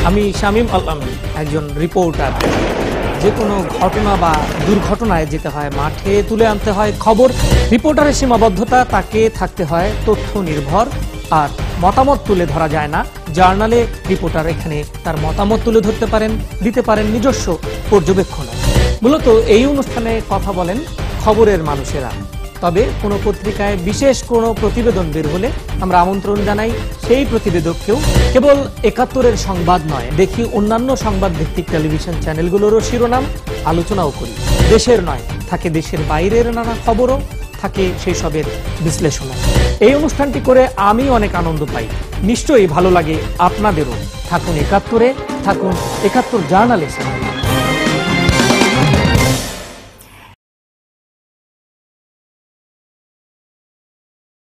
আমি শামীম আল আমিন, একজন রিপোর্টার। যে কোনো ঘটনা বা দুর্ঘটনায় যেতে হয়, মাঠে তুলে আনতে হয় খবর। রিপোর্টারের সীমাবদ্ধতা, তাকে থাকতে হয় তথ্য নির্ভর, আর মতামত তুলে ধরা যায় না। জার্নালে রিপোর্টার এখানে তার মতামত তুলে ধরতে পারেন, দিতে পারেন নিজস্ব পর্যবেক্ষণ। মূলত এই অনুষ্ঠানে কথা বলেন খবরের মানুষেরা। তবে কোনো পত্রিকায় বিশেষ কোনো প্রতিবেদন বের হলে আমরা আমন্ত্রণ জানাই সেই প্রতিবেদককেও। কেবল ৭১-এর সংবাদ নয়, দেখি অন্যান্য সংবাদ ভিত্তিক টেলিভিশন চ্যানেলগুলোরও শিরোনাম, আলোচনাও করি। দেশের নয়, থাকে দেশের বাইরের নানা খবরও, থাকে সেই সবের বিশ্লেষণও। এই অনুষ্ঠানটি করে আমি অনেক আনন্দ পাই, নিশ্চয়ই ভালো লাগে আপনাদেরও। থাকুন ৭১-এ, থাকুন ৭১ জার্নালের সাথে।